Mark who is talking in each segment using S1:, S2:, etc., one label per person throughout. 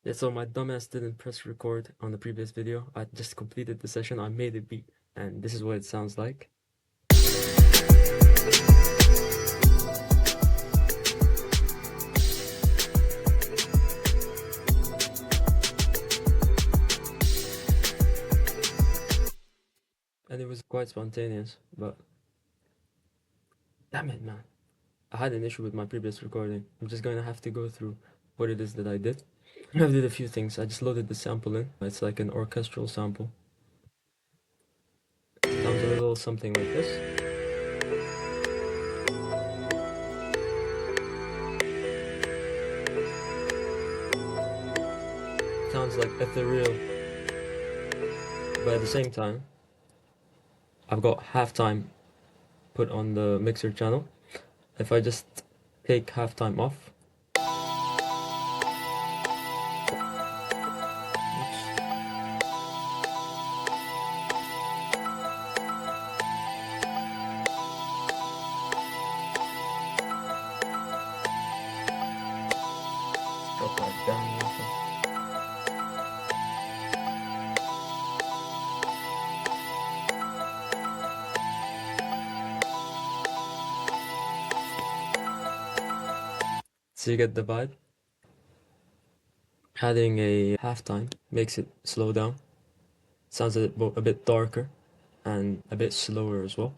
S1: Yeah, so my dumbass didn't press record on the previous video. I just completed the session, I made a beat, and this is what it sounds like. And it was quite spontaneous, but damn it, man. I had an issue with my previous recording. I'm just gonna have to go through what it is that I did. I did a few things. I just loaded the sample in. It's like an orchestral sample. Sounds a little something like this. Sounds like ethereal, but at the same time, I've got halftime put on the mixer channel. If I just take halftime off, drop that down a little. So you get the vibe. Adding a halftime makes it slow down. Sounds a bit darker and a bit slower as well.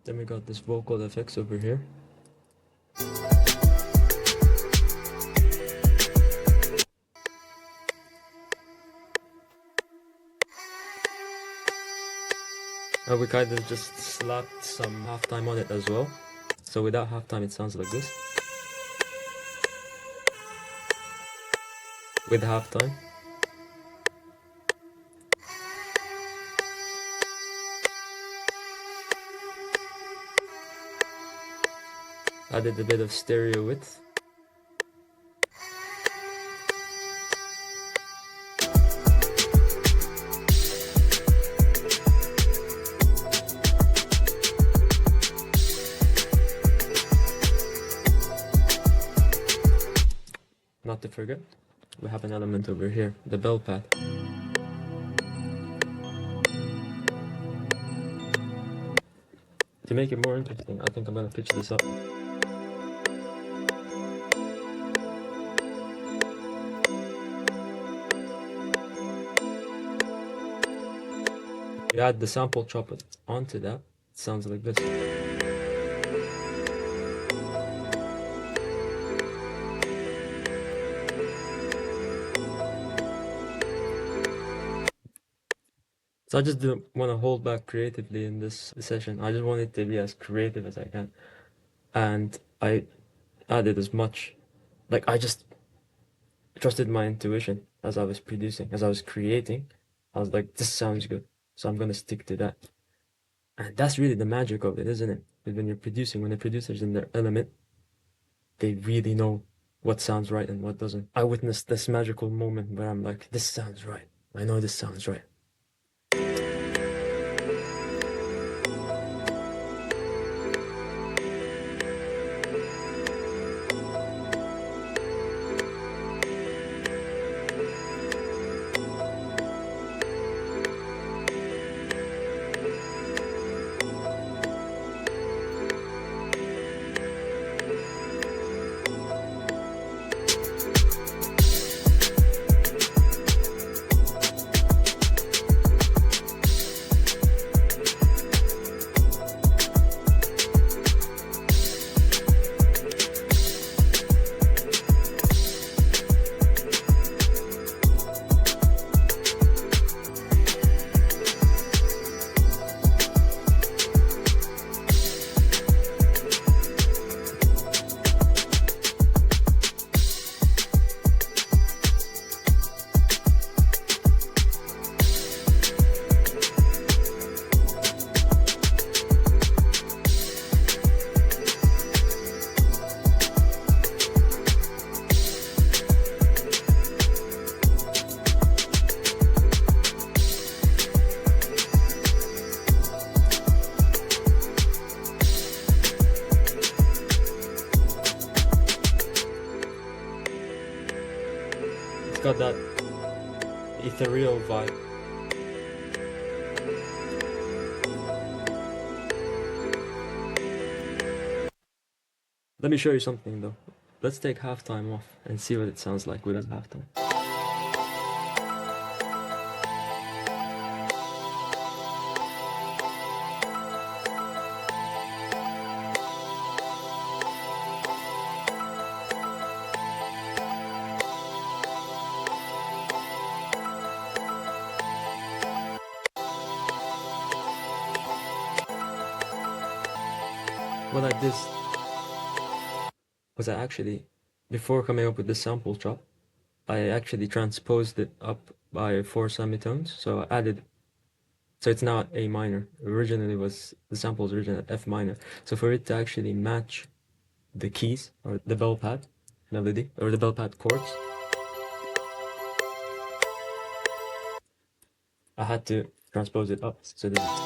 S1: Then we got this vocal effects over here. And we kind of just slapped some halftime on it as well. So without halftime it sounds like this. With halftime. Added a bit of stereo width. Not to forget, we have an element over here, the bell pad. To make it more interesting, I think I'm gonna pitch this up. You add the sample chop onto that, it sounds like this. So I just didn't want to hold back creatively in this session. I just wanted to be as creative as I can. And I added as much, like I just trusted my intuition as I was producing, as I was creating. I was like, this sounds good, so I'm gonna stick to that. And that's really the magic of it, isn't it? When you're producing, when the producer's in their element, they really know what sounds right and what doesn't. I witnessed this magical moment where I'm like, this sounds right. I know this sounds right. got that ethereal vibe. Let me show you something though. Let's take halftime off and see what it sounds like without halftime. What I did was I actually, before coming up with this sample chop, I actually transposed it up by 4 semitones. So I added, so it's now at A minor. Originally was, the sample's originally at F minor. So for it to actually match the keys or the bell pad melody or the bell pad chords, I had to transpose it up. So this is,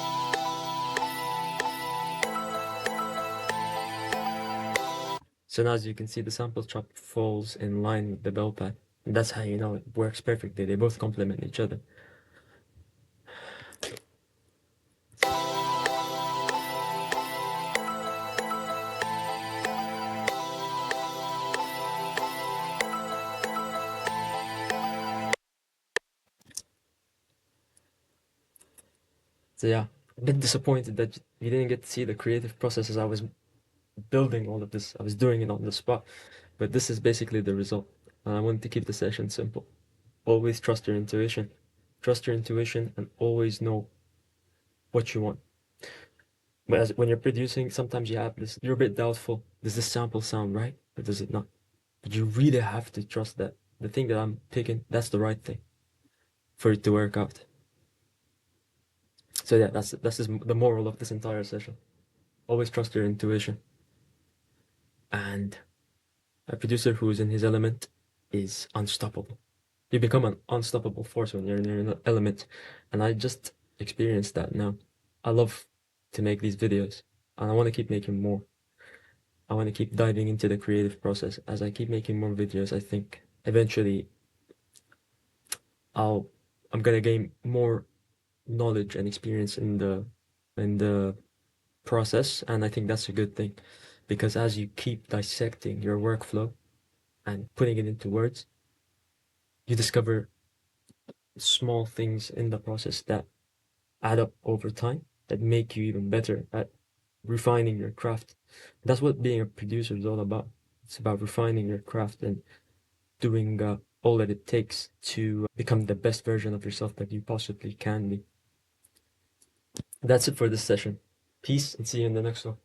S1: so now as you can see, the sample chop falls in line with the bell pad. And that's how you know it works perfectly. They both complement each other. So yeah, a bit disappointed that you didn't get to see the creative process as I was building all of this. I was doing it on the spot, but this is basically the result. And I wanted to keep the session simple. Always trust your intuition. Trust your intuition and always know what you want. But when you're producing, sometimes you have this, you're a bit doubtful. Does this sample sound right or does it not? But you really have to trust that the thing that I'm picking, that's the right thing for it to work out. So yeah, that's the moral of this entire session. Always trust your intuition. And a producer who is in his element is unstoppable. You become an unstoppable force when you're in your element. And I just experienced that now. I love to make these videos and I want to keep making more. I want to keep diving into the creative process. As I keep making more videos, I think eventually I'm gonna gain more knowledge and experience in the process, and I think that's a good thing, because as you keep dissecting your workflow and putting it into words, you discover small things in the process that add up over time that make you even better at refining your craft. That's what being a producer is all about. It's about refining your craft and doing all that it takes to become the best version of yourself that you possibly can be. That's it for this session. Peace and see you in the next one.